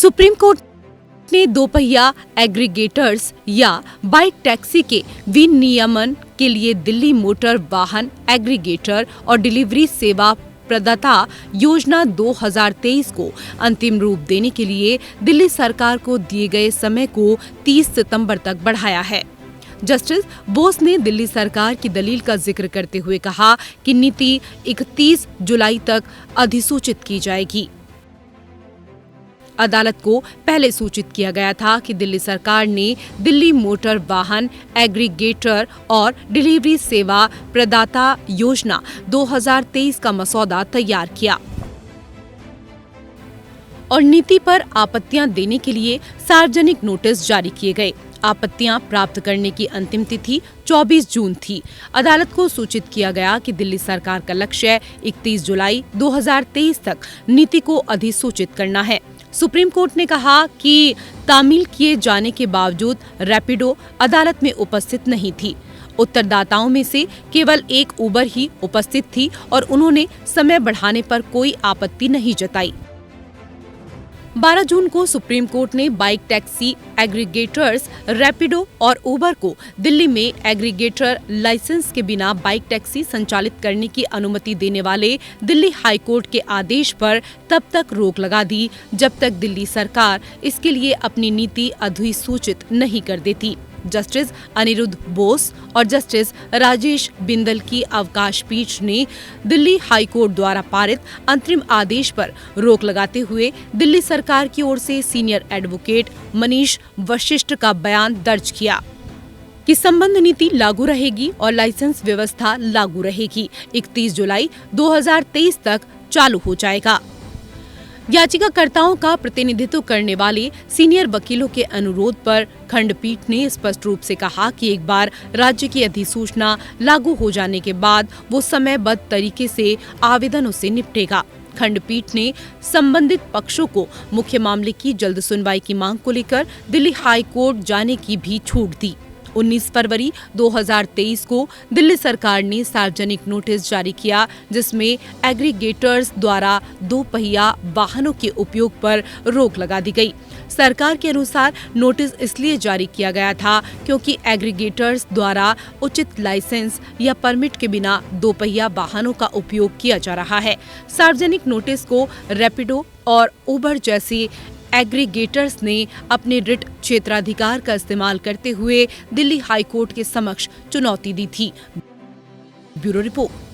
Supreme court ने दोपहिया aggregators या बाइक टैक्सी के विनियमन के लिए दिल्ली मोटर वाहन एग्रीगेटर और डिलीवरी सेवा प्रदाता योजना 2023 को अंतिम रूप देने के लिए दिल्ली सरकार को दिए गए समय को 30 सितंबर तक बढ़ाया है। जस्टिस बोस ने दिल्ली सरकार की दलील का जिक्र करते हुए कहा कि नीति 31 जुलाई तक अधिसूचित की जाएगी। अदालत को पहले सूचित किया गया था कि दिल्ली सरकार ने दिल्ली मोटर वाहन एग्रीगेटर और डिलीवरी सेवा प्रदाता योजना 2023 का मसौदा तैयार किया और नीति पर आपत्तियां देने के लिए सार्वजनिक नोटिस जारी किए गए। आपत्तियां प्राप्त करने की अंतिम तिथि 24 जून थी। अदालत को सूचित किया गया कि दिल्ली सरकार का लक्ष्य 31 जुलाई 2023 तक नीति को अधिसूचित करना है। सुप्रीम कोर्ट ने कहा कि तामील किए जाने के बावजूद रैपिडो अदालत में उपस्थित नहीं थी। उत्तरदाताओं में से केवल एक उबर ही उपस्थित थी और उन्होंने समय बढ़ाने पर कोई आपत्ति नहीं जताई। 12 जून को सुप्रीम कोर्ट ने बाइक टैक्सी एग्रीगेटर्स रैपिडो और उबर को दिल्ली में एग्रीगेटर लाइसेंस के बिना बाइक टैक्सी संचालित करने की अनुमति देने वाले दिल्ली हाई कोर्ट के आदेश पर तब तक रोक लगा दी जब तक दिल्ली सरकार इसके लिए अपनी नीति अधिसूचित नहीं कर देती। जस्टिस अनिरुद्ध बोस और जस्टिस राजेश बिंदल की अवकाश पीठ ने दिल्ली हाई कोर्ट द्वारा पारित अंतरिम आदेश पर रोक लगाते हुए दिल्ली सरकार की ओर से सीनियर एडवोकेट मनीष वशिष्ठ का बयान दर्ज किया कि संबंध नीति लागू रहेगी और लाइसेंस व्यवस्था लागू रहेगी। 31 जुलाई 2023 तक चालू हो जाएगा। याचिकाकर्ताओं का प्रतिनिधित्व करने वाले सीनियर वकीलों के अनुरोध पर खंडपीठ ने स्पष्ट रूप से कहा कि एक बार राज्य की अधिसूचना लागू हो जाने के बाद वो समयबद्ध तरीके से आवेदनों से निपटेगा। खंडपीठ ने संबंधित पक्षों को मुख्य मामले की जल्द सुनवाई की मांग को लेकर दिल्ली हाई कोर्ट जाने की भी छूट दी। 19 फरवरी 2023 को दिल्ली सरकार ने सार्वजनिक नोटिस जारी किया जिसमें एग्रीगेटर्स द्वारा दोपहिया वाहनों के उपयोग पर रोक लगा दी गई। सरकार के अनुसार नोटिस इसलिए जारी किया गया था क्योंकि एग्रीगेटर्स द्वारा उचित लाइसेंस या परमिट के बिना दोपहिया वाहनों का उपयोग किया जा रहा है। सार्वजनिक नोटिस को रैपिडो और उबर जैसे एग्रीगेटर्स ने अपने रिट क्षेत्राधिकार का इस्तेमाल करते हुए दिल्ली हाई कोर्ट के समक्ष चुनौती दी थी। Bureau report.